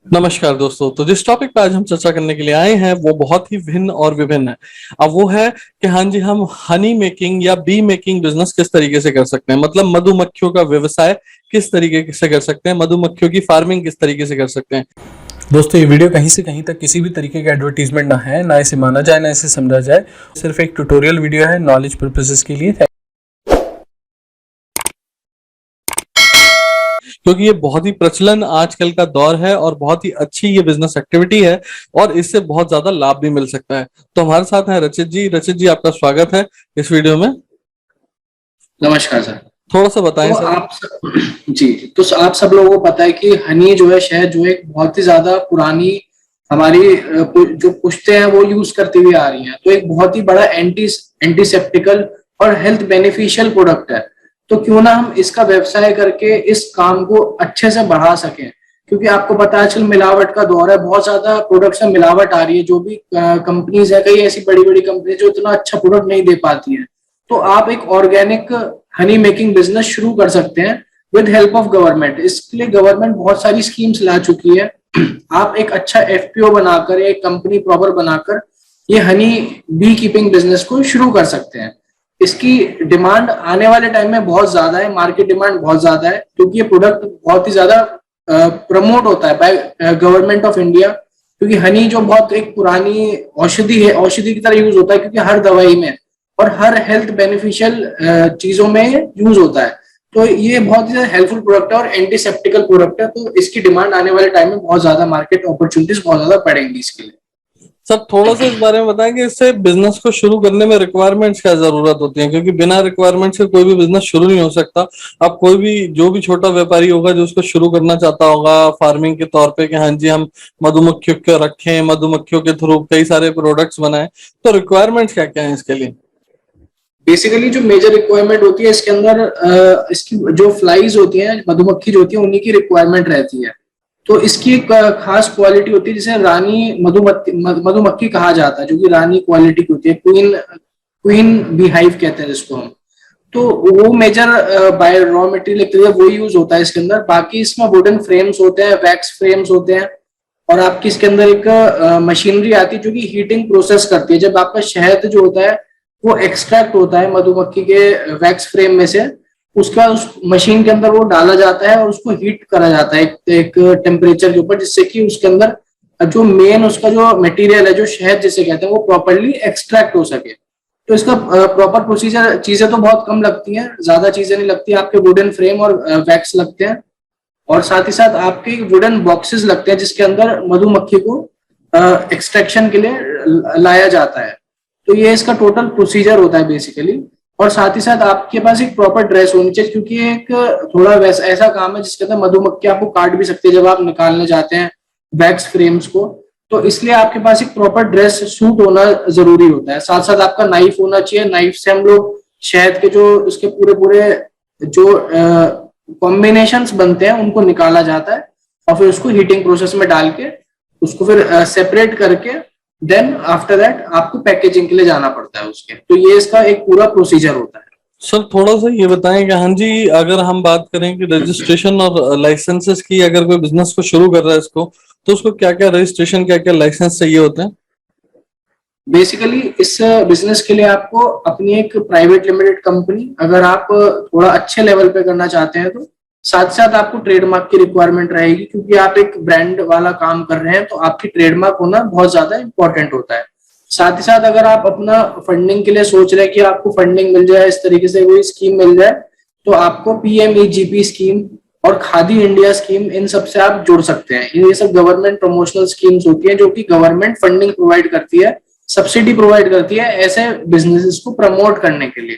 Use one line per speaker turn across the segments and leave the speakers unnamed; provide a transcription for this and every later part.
नमस्कार दोस्तों। तो जिस टॉपिक पे आज हम चर्चा करने के लिए आए हैं वो बहुत ही भिन्न और विभिन्न है। अब वो है कि हाँ जी, हम हनी मेकिंग या बी मेकिंग बिजनेस किस तरीके से कर सकते हैं, मतलब मधुमक्खियों का व्यवसाय किस तरीके से कर सकते हैं, मधुमक्खियों की फार्मिंग किस तरीके से कर सकते हैं।
दोस्तों, ये वीडियो कहीं से कहीं तक किसी भी तरीके का एडवर्टीजमेंट ना है, ना इसे माना जाए, ना इसे समझा जाए। सिर्फ एक ट्यूटोरियल वीडियो है नॉलेज पर्पसेस के लिए।
क्योंकि ये बहुत ही प्रचलन आजकल का दौर है और बहुत ही अच्छी ये बिजनेस एक्टिविटी है और इससे बहुत ज्यादा लाभ भी मिल सकता है। तो हमारे साथ हैं रचित जी। रचित जी, आपका स्वागत है इस वीडियो में।
नमस्कार सर।
थोड़ा सा बताएं
तो
सर।
आप जी, तो आप सब लोगों को पता है कि हनी जो है, शहद जो है, एक बहुत ही ज्यादा पुरानी हमारी जो पुश्तें हैं वो यूज करती हुई आ रही हैं। तो एक बहुत ही बड़ा एंटीसेप्टिकल और हेल्थ बेनिफिशियल प्रोडक्ट है। तो क्यों ना हम इसका व्यवसाय करके इस काम को अच्छे से बढ़ा सकें, क्योंकि आपको पता है आजकल मिलावट का दौर है, बहुत ज्यादा प्रोडक्ट्स में मिलावट आ रही है। जो भी कंपनीज है, कई ऐसी बड़ी बड़ी कंपनी जो इतना अच्छा प्रोडक्ट नहीं दे पाती है। तो आप एक ऑर्गेनिक हनी मेकिंग बिजनेस शुरू कर सकते हैं विद हेल्प ऑफ गवर्नमेंट। इसके लिए गवर्नमेंट बहुत सारी स्कीम्स ला चुकी है। आप एक अच्छा एफपीओ बनाकर, एक कंपनी प्रॉपर बनाकर ये हनी बी कीपिंग बिजनेस को शुरू कर सकते हैं। इसकी डिमांड आने वाले टाइम में बहुत ज्यादा है, मार्केट डिमांड बहुत ज्यादा है, क्योंकि ये प्रोडक्ट बहुत ही ज्यादा प्रमोट होता है बाय गवर्नमेंट ऑफ इंडिया। क्योंकि हनी जो बहुत एक पुरानी औषधि है, औषधि की तरह यूज होता है, क्योंकि हर दवाई में और हर हेल्थ बेनिफिशियल चीजों में यूज होता है। तो ये बहुत ही हेल्पफुल प्रोडक्ट है और एंटीसेप्टिकल प्रोडक्ट है। तो इसकी डिमांड आने वाले टाइम में बहुत ज्यादा, मार्केट अपॉर्चुनिटीज बहुत ज्यादा बढ़ेंगी इसके लिए।
सर थोड़ा सा इस बारे में बताएं कि इससे बिजनेस को शुरू करने में रिक्वायरमेंट्स क्या जरूरत होती है, क्योंकि बिना रिक्वायरमेंट्स के कोई भी बिजनेस शुरू नहीं हो सकता। अब कोई भी जो भी छोटा व्यापारी होगा जो उसको शुरू करना चाहता होगा फार्मिंग के तौर पे कि हाँ जी हम मधुमक्खियों को रखें, मधुमक्खियों के थ्रू कई सारे प्रोडक्ट्स बनाएं, तो रिक्वायरमेंट्स क्या क्या है इसके लिए।
बेसिकली जो मेजर रिक्वायरमेंट होती है इसके अंदर, इसकी जो फ्लाइज होती हैं, मधुमक्खी जो होती है, उन्हीं की रिक्वायरमेंट रहती है। तो इसकी एक खास क्वालिटी होती है जिसे रानी मधुमक्खी कहा जाता है, जो कि रानी क्वालिटी की होती है, क्वीन क्वीन बीहाइव कहते हैं जिसको हम। तो वो मेजर बाय रॉ मटेरियल वो यूज होता है इसके अंदर। बाकी इसमें वुडन फ्रेम्स होते हैं, वैक्स फ्रेम्स होते हैं, और आपकी इसके अंदर एक मशीनरी आती है जो कि हीटिंग प्रोसेस करती है। जब आपका शहद जो होता है वो एक्सट्रैक्ट होता है मधुमक्खी के वैक्स फ्रेम में से, उसका उस मशीन के अंदर वो डाला जाता है और उसको हीट करा जाता है एक टेम्परेचर के ऊपर, जिससे कि उसके अंदर जो मेन उसका जो मटेरियल है, जो शहद जिसे कहते हैं, वो प्रॉपरली एक्सट्रैक्ट हो सके। तो इसका प्रॉपर प्रोसीजर, चीजें तो बहुत कम लगती हैं, ज्यादा चीजें नहीं लगती। आपके वुडन फ्रेम और वैक्स लगते हैं, और साथ ही साथ आपके वुडन बॉक्सेस लगते हैं जिसके अंदर मधुमक्खी को एक्सट्रैक्शन के लिए लाया जाता है। तो ये इसका टोटल प्रोसीजर होता है बेसिकली। और साथ ही साथ आपके पास एक प्रॉपर ड्रेस होनी चाहिए, क्योंकि एक थोड़ा वैसा ऐसा काम है जिसके अंदर मधुमक्खी आपको काट भी सकती है जब आप निकालने जाते हैं वैक्स फ्रेम्स को। तो इसलिए आपके पास एक प्रॉपर ड्रेस सूट होना जरूरी होता है। साथ साथ आपका नाइफ होना चाहिए। नाइफ से हम लोग शहद के जो उसके पूरे पूरे जो कॉम्बिनेशंस बनते हैं उनको निकाला जाता है, और फिर उसको हीटिंग प्रोसेस में डाल के उसको फिर सेपरेट करके देन आफ्टर दैट आपको पैकेजिंग के लिए जाना पड़ता है उसके। तो ये इसका एक पूरा प्रोसीजर होता है।
सर थोड़ा सा ये बताएं कि हाँ जी, अगर हम बात करें कि रजिस्ट्रेशन और लाइसेंसेस की, अगर कोई बिजनेस को शुरू कर रहा है इसको, तो उसको क्या क्या रजिस्ट्रेशन, क्या क्या लाइसेंस चाहिए होते हैं।
बेसिकली इस बिजनेस के लिए आपको अपनी एक प्राइवेट लिमिटेड कंपनी, अगर आप थोड़ा अच्छे लेवल पे करना चाहते हैं, तो साथ साथ आपको ट्रेडमार्क की रिक्वायरमेंट रहेगी, क्योंकि आप एक ब्रांड वाला काम कर रहे हैं। तो आपकी ट्रेडमार्क होना बहुत ज्यादा इंपॉर्टेंट होता है। साथ ही साथ अगर आप अपना फंडिंग के लिए सोच रहे हैं कि आपको फंडिंग मिल जाए, इस तरीके से कोई स्कीम मिल जाए, तो आपको पीएमईजीपी स्कीम और खादी इंडिया स्कीम, इन सब से आप जुड़ सकते हैं। ये सब गवर्नमेंट प्रमोशनल स्कीम्स होती हैं जो कि गवर्नमेंट फंडिंग प्रोवाइड करती है, सब्सिडी प्रोवाइड करती है ऐसे बिजनेसेस को प्रमोट करने के लिए।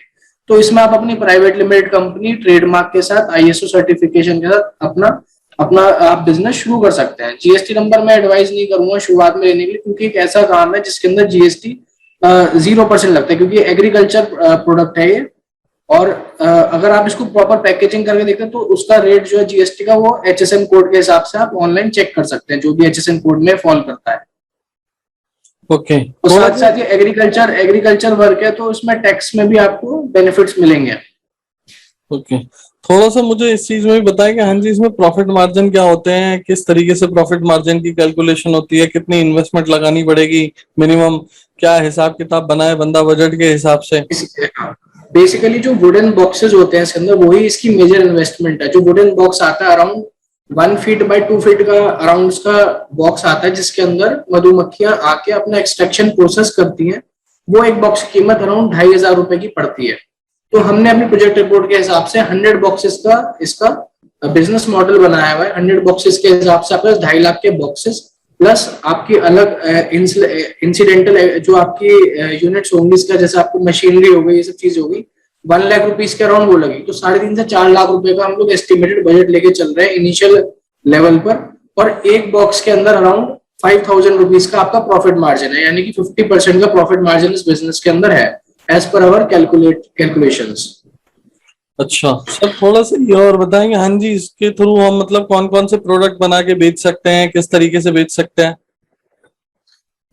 तो इसमें आप अपनी प्राइवेट लिमिटेड कंपनी ट्रेडमार्क के साथ, आईएसओ सर्टिफिकेशन के साथ अपना अपना आप बिजनेस शुरू कर सकते हैं। जीएसटी नंबर मैं एडवाइस नहीं करूंगा शुरुआत में लेने के लिए, क्योंकि एक ऐसा काम है जिसके अंदर जीएसटी 0% लगता है, क्योंकि एग्रीकल्चर प्रोडक्ट है ये। और अगर आप इसको प्रॉपर पैकेजिंग करके देखते हैं तो उसका रेट जो है जीएसटी का, वो एचएसएन कोड के हिसाब से आप ऑनलाइन चेक कर सकते हैं, जो भी एचएसएन कोड में फॉल करता है।
ओके।
और साथ साथ ये एग्रीकल्चर वर्क है, तो इसमें टैक्स में भी आपको बेनिफिट्स मिलेंगे।
ओके। थोड़ा सा मुझे इस चीज में भी बताएं कि हाँ जी, इसमें प्रॉफिट मार्जिन क्या होते हैं, किस तरीके से प्रॉफिट मार्जिन की कैलकुलेशन होती है, कितनी इन्वेस्टमेंट लगानी पड़ेगी मिनिमम, क्या हिसाब किताब बनाए बंदा बजट के हिसाब से।
बेसिकली जो वुडन बॉक्सेस होते हैं इसके अंदर, वही इसकी मेजर इन्वेस्टमेंट है। जो वुडन बॉक्स आता है अराउंड 1 फीट बाय 2 फीट का अराउंड का बॉक्स आता है, जिसके अंदर मधुमक्खियां आके अपना एक्सट्रैक्शन प्रोसेस करती हैं। वो एक बॉक्स की कीमत अराउंड 2,500 रुपए की पड़ती है। तो हमने अपनी प्रोजेक्ट रिपोर्ट के हिसाब से 100 बॉक्सेस का इसका बिजनेस मॉडल बनाया हुआ है। 100 बॉक्सेस के हिसाब से आपके 2.5 लाख के बॉक्सेस प्लस आपकी अलग इंसिडेंटल जो आपकी यूनिट्स होंगी इसका, जैसे आपको मशीनरी हो गई, ये सब चीज हो गई, 1 लाख रुपीज के अराउंड वो लगी। तो 3.5 से 4 लाख रुपए का हम लोग एस्टिमेटेड बजट लेके चल रहे हैं इनिशियल लेवल पर। और एक बॉक्स के अंदर अराउंड 5,000 रुपीज का आपका प्रॉफिट मार्जिन है, यानी कि 50% का प्रॉफिट मार्जिन इस बिजनेस के अंदर है एज पर अवर कैलकुलेशंस।
अच्छा सर, थोड़ा सा ये और बताएंगे हाँ जी, इसके थ्रू हम मतलब कौन कौन से प्रोडक्ट बना के बेच सकते हैं, किस तरीके से बेच सकते हैं।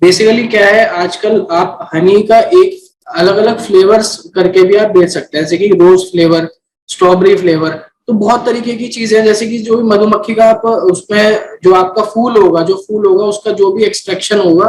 बेसिकली क्या है, आजकल आप हनी का एक अलग अलग फ्लेवर्स करके भी आप बेच सकते हैं, जैसे कि रोज फ्लेवर, स्ट्रॉबेरी फ्लेवर। तो बहुत तरीके की चीजें, जैसे कि जो भी मधुमक्खी का आप उसमें जो आपका फूल होगा उसका जो भी एक्सट्रैक्शन होगा,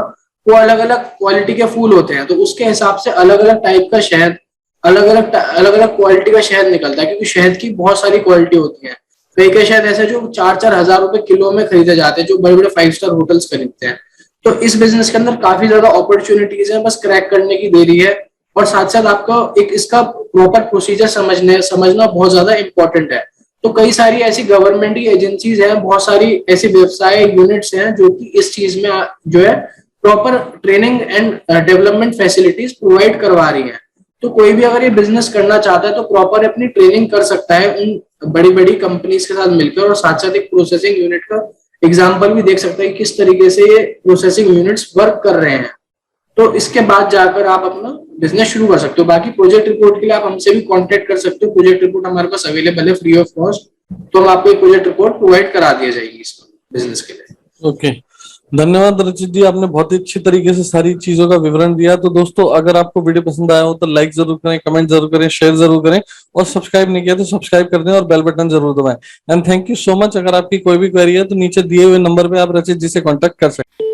वो अलग अलग क्वालिटी के फूल होते हैं। तो उसके हिसाब से अलग अलग टाइप का शहद, अलग अलग क्वालिटी का शहद निकलता है, क्योंकि शहद की बहुत सारी क्वालिटी होती है। कई कई शहद ऐसे जो 4-4 हजार रुपए किलो में खरीदे जाते हैं, जो बड़े बड़े 5 स्टार होटल्स खरीदते हैं। तो इस बिजनेस के अंदर काफी ज्यादा अपॉर्चुनिटीज है, बस क्रैक करने की देरी है। और साथ साथ आपको एक इसका प्रॉपर प्रोसीजर समझना बहुत ज्यादा इंपॉर्टेंट है। तो कई सारी ऐसी गवर्नमेंट की एजेंसीज हैं, बहुत सारी ऐसी व्यवसाय यूनिट्स हैं जो कि इस चीज में जो है proper training and development facilities provide करवा रही हैं। तो कोई भी अगर ये बिजनेस करना चाहता है तो प्रॉपर अपनी ट्रेनिंग कर सकता है उन बड़ी बड़ी कंपनीज के साथ मिलकर, और साथ साथ एक प्रोसेसिंग यूनिट का एग्जाम्पल भी देख सकते हैं किस तरीके से ये प्रोसेसिंग यूनिट्स वर्क कर रहे हैं। तो इसके बाद जाकर आप अपना बिजनेस शुरू कर सकते हो। बाकी प्रोजेक्ट रिपोर्ट के लिए आप हमसे भी कांटेक्ट कर सकते हो। प्रोजेक्ट रिपोर्ट हमारे पास अवेलेबल है फ्री ऑफ कॉस्ट, तो हम आपको एक प्रोजेक्ट रिपोर्ट प्रोवाइड करा दिया जाएगी इस बिजनेस के लिए।
ओके, धन्यवाद रचित जी, आपने बहुत ही अच्छी तरीके से सारी चीजों का विवरण दिया। तो दोस्तों, अगर आपको वीडियो पसंद आया हो तो लाइक जरूर करें, कमेंट जरूर करें, शेयर जरूर करें, और सब्सक्राइब नहीं किया तो सब्सक्राइब कर दें और बेल बटन जरूर दबाएं। And thank you so much. अगर आपकी कोई भी क्वेरी है तो नीचे दिए हुए नंबर पे आप रचित जी से कॉन्टेक्ट कर सकते हैं।